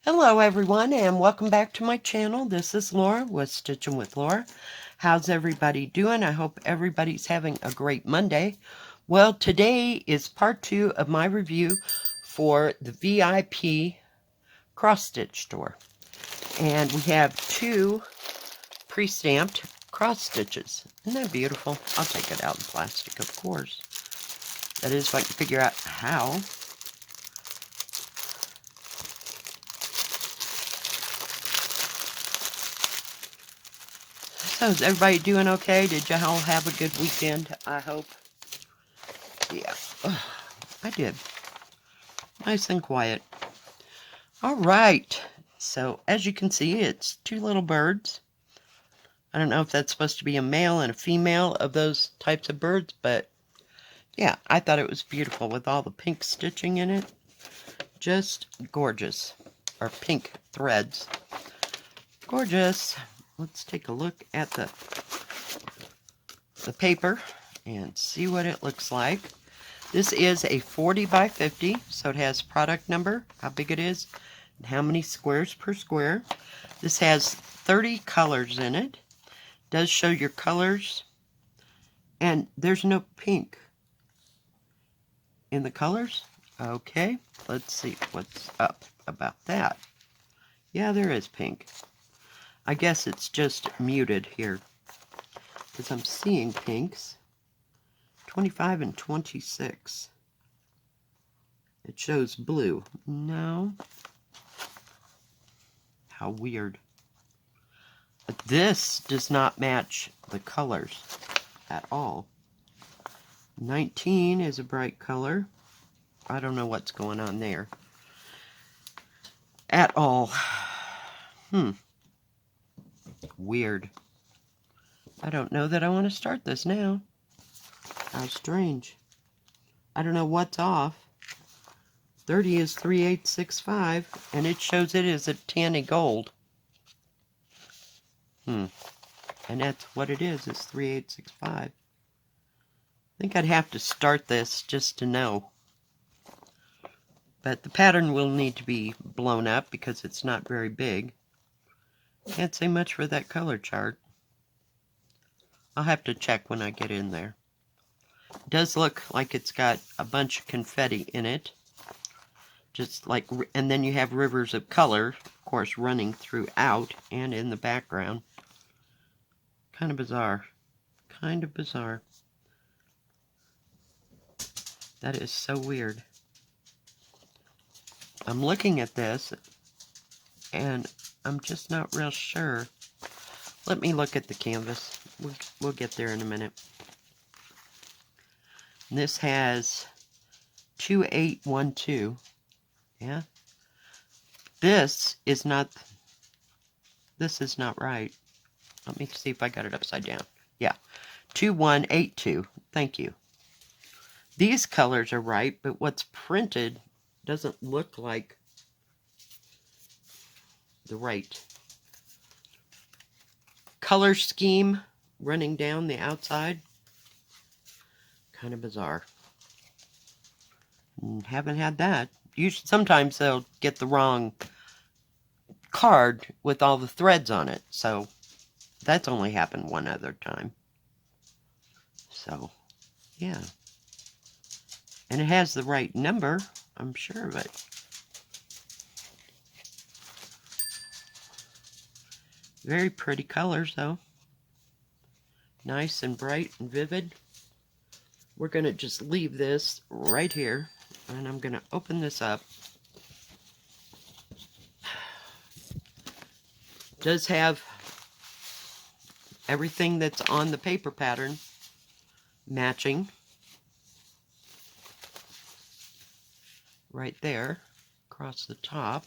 Hello everyone and welcome back to my channel. This is Laura with Stitching with Laura. How's everybody doing? I hope everybody's having a great Monday. Well, today is part 2 of my review for the VIP cross-stitch store. And we have 2 pre-stamped cross stitches. Isn't that beautiful? I'll take it out in plastic, of course. That is if I can figure out how. So is everybody doing okay? Did you all have a good weekend, I hope? Yeah, I did. Nice and quiet. All right. So as you can see, it's 2 little birds. I don't know if that's supposed to be a male and a female of those types of birds, but yeah, I thought it was beautiful with all the pink stitching in it. Just gorgeous. Or pink threads. Gorgeous. Let's take a look at the paper and see what it looks like. This is a 40 by 50, so it has product number, how big it is, and how many squares per square. This has 30 colors in it. Does show your colors, and there's no pink in the colors. Okay, let's see what's up about that. Yeah, there is pink. I guess it's just muted here, because I'm seeing pinks. 25 and 26. It shows blue. No. How weird. But this does not match the colors at all. 19 is a bright color. I don't know what's going on there at all. Weird. I don't know that I want to start this now. How strange. I don't know what's off. 30 is 3865, and it shows it is a tanny gold. And that's what it is 3865. I think I'd have to start this just to know. But the pattern will need to be blown up because it's not very big. Can't say much for that color chart. I'll have to check when I get in there. It does look like it's got a bunch of confetti in it. Just like, and then you have rivers of color, of course, running throughout and in the background. Kind of bizarre. Kind of bizarre. That is so weird. I'm looking at this, and I'm just not real sure. Let me look at the canvas. We'll get there in a minute. And this has 2812. Yeah. This is not right. Let me see if I got it upside down. Yeah. 2182. Thank you. These colors are right, but what's printed doesn't look like the right color scheme running down the outside. Kind of bizarre. Haven't had that. Usually, sometimes they'll get the wrong card with all the threads on it. So that's only happened one other time. So, yeah. And it has the right number, I'm sure of it. Very pretty colors, though. Nice and bright and vivid. We're going to just leave this right here. And I'm going to open this up. It does have everything that's on the paper pattern matching. Right there. Across the top.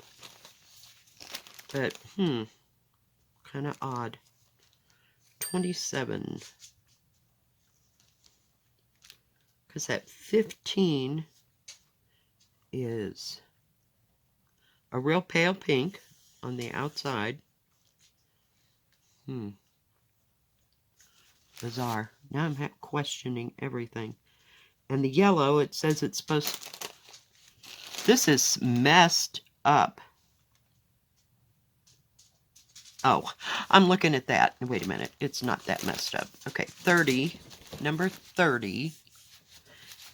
But, kind of odd. 27. Because that 15 is a real pale pink on the outside. Bizarre. Now I'm questioning everything. And the yellow, it says it's supposed to... This is messed up. Oh, I'm looking at that. Wait a minute. It's not that messed up. Okay, 30. Number 30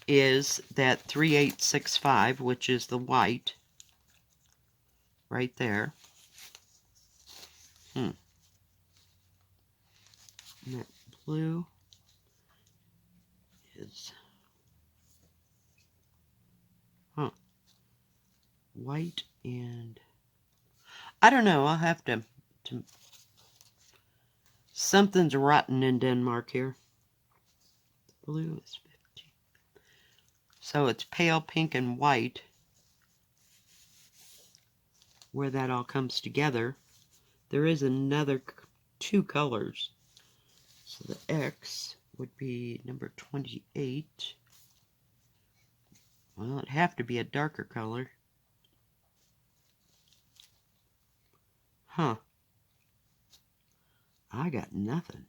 is that 3865, which is the white. Right there. And that blue is... white and... I don't know. I'll have to... Something's rotten in Denmark here. Blue is 15. So it's pale pink and white where that all comes together. There is another 2 colors. So the X would be number 28. Well, it'd have to be a darker color. Huh. I got nothing.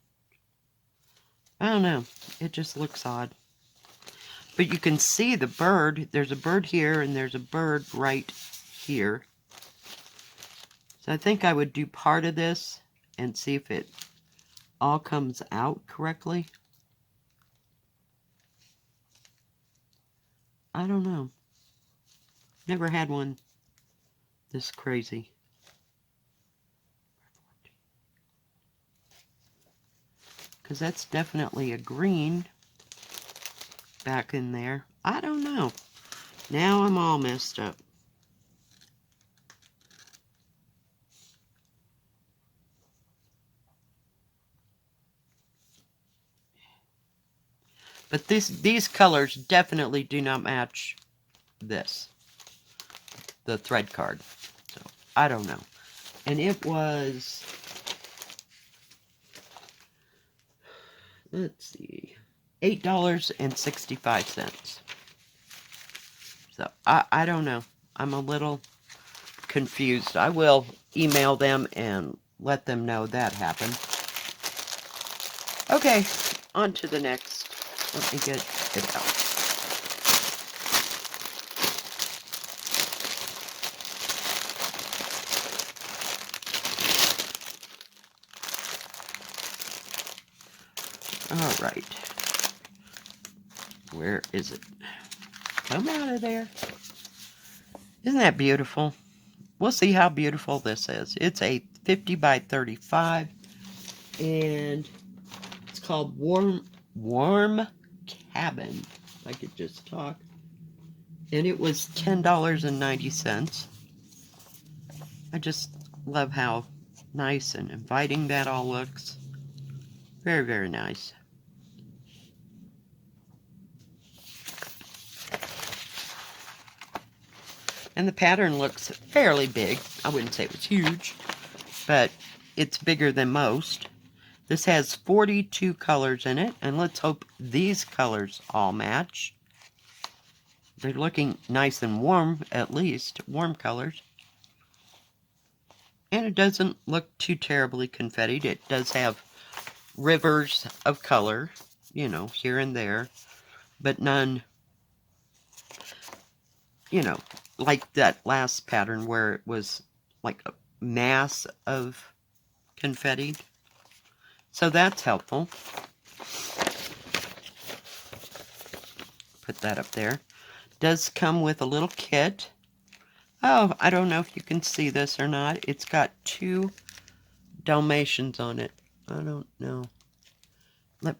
I don't know. It just looks odd. But you can see the bird. There's a bird here and there's a bird right here. So I think I would do part of this and see if it all comes out correctly. I don't know. Never had one this crazy. Because that's definitely a green back in there. I don't know. Now I'm all messed up. But these colors definitely do not match this, the thread card. So I don't know. And it was, let's see, $8.65. So I don't know. I'm a little confused. I will email them and let them know that happened. Okay, on to the next. Let me get it out. All right. Where is it? Come out of there. Isn't that beautiful? We'll see how beautiful this is. It's a 50 by 35 and it's called Warm Cabin. If I could just talk. And it was $10.90. I just love how nice and inviting that all looks. Very, very nice. And the pattern looks fairly big. I wouldn't say it was huge, but it's bigger than most. This has 42 colors in it, and let's hope these colors all match. They're looking nice and warm, at least. Warm colors. And it doesn't look too terribly confettied. It does have rivers of color, you know, here and there, but none, you know, like that last pattern where it was like a mass of confetti. So that's helpful. Put that up there. Does come with a little kit. Oh, I don't know if you can see this or not. It's got 2 Dalmatians on it. I don't know. I'm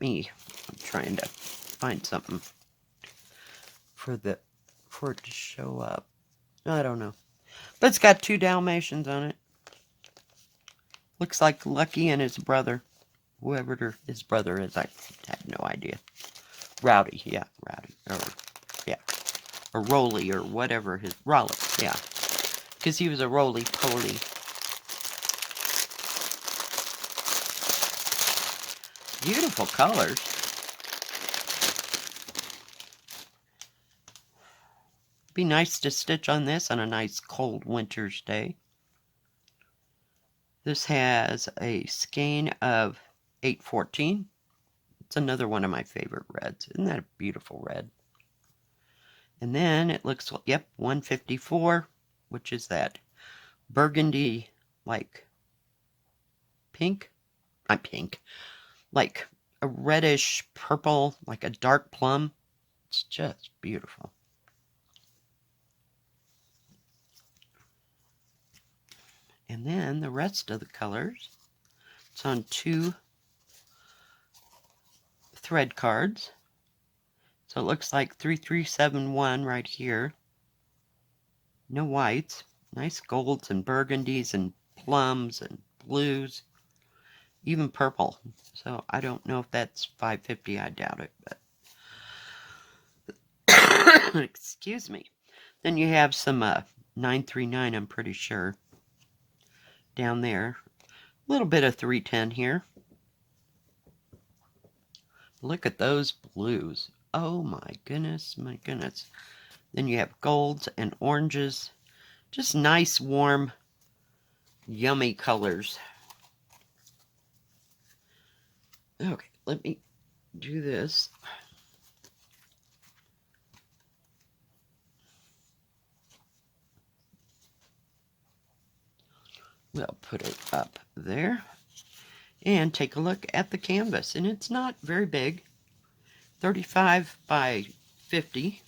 trying to find something for it to show up. I don't know. But it's got 2 Dalmatians on it. Looks like Lucky and his brother. Whoever his brother is, I have no idea. Rowdy, yeah, Rowdy. Or Roly, or whatever his... Rolly, yeah. Because he was a roly-poly. Beautiful colors. Be nice to stitch on this on a nice cold winter's day. This has a skein of 814. It's another one of my favorite reds. Isn't that a beautiful red? And then it looks, yep, 154, which is that burgundy, like pink. Not pink. Like a reddish purple, like a dark plum. It's just beautiful. And then the rest of the colors. It's on 2 thread cards. So it looks like 3371 right here. No whites. Nice golds and burgundies and plums and blues. Even purple. So I don't know if that's 550. I doubt it. But excuse me. Then you have some 939, I'm pretty sure. Down there. A little bit of 310 here. Look at those blues. Oh my goodness, my goodness. Then you have golds and oranges. Just nice, warm, yummy colors. Okay, let me do this. We'll put it up there. And take a look at the canvas. And it's not very big. 35 by 50.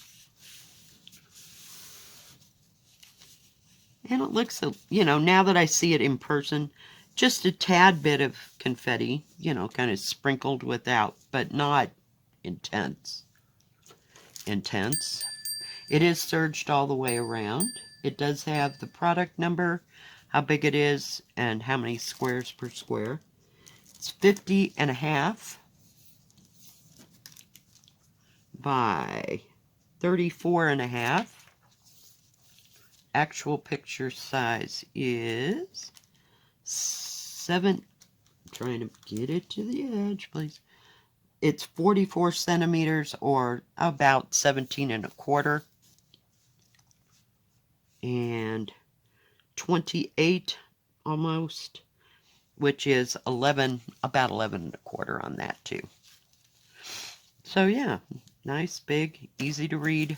And it looks, you know, now that I see it in person, just a tad bit of confetti, you know, kind of sprinkled without, but not intense. Intense. It is serged all the way around. It does have the product number, how big it is, and how many squares per square. It's 50.5 by 34.5. Actual picture size is 7. I'm trying to get it to the edge, please. It's 44 centimeters or about 17.25. And 28 almost, which is 11, about 11.25 on that too. So yeah, nice, big, easy to read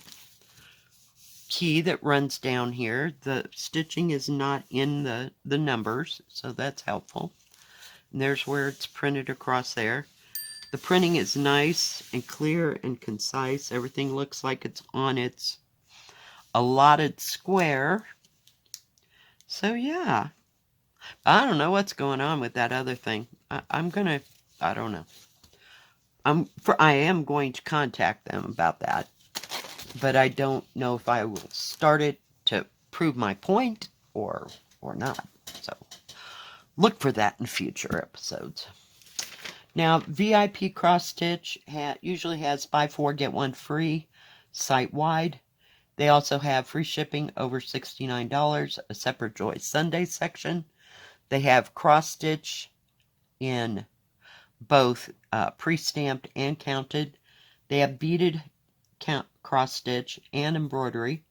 key that runs down here. The stitching is not in the numbers, so that's helpful. And there's where it's printed across there. The printing is nice and clear and concise. Everything looks like it's on its allotted square. So yeah, I don't know what's going on with that other thing. I don't know. I am going to contact them about that. But I don't know if I will start it to prove my point or not. So look for that in future episodes. Now, VIPCrossStitch usually has buy 4 get 1 free site-wide. They also have free shipping over $69, a separate Joy Sunday section. They have cross-stitch in both pre-stamped and counted. They have beaded cross-stitch and embroidery.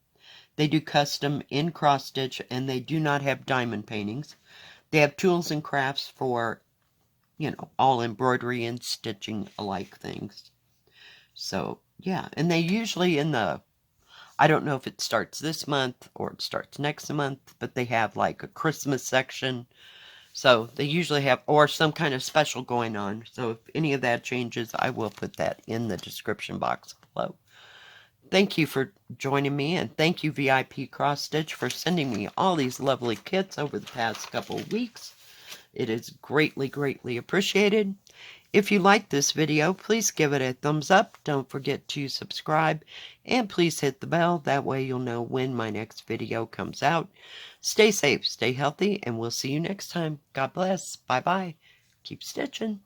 They do custom in cross-stitch, and they do not have diamond paintings. They have tools and crafts for, you know, all embroidery and stitching alike things. So, yeah, and they usually I don't know if it starts this month or it starts next month, but they have like a Christmas section. So they usually have, or some kind of special going on. So if any of that changes, I will put that in the description box below. Thank you for joining me, and thank you VIPCrossStitch for sending me all these lovely kits over the past couple of weeks. It is greatly, greatly appreciated. If you like this video, please give it a thumbs up. Don't forget to subscribe, and please hit the bell. That way you'll know when my next video comes out. Stay safe, stay healthy, and we'll see you next time. God bless. Bye-bye. Keep stitching.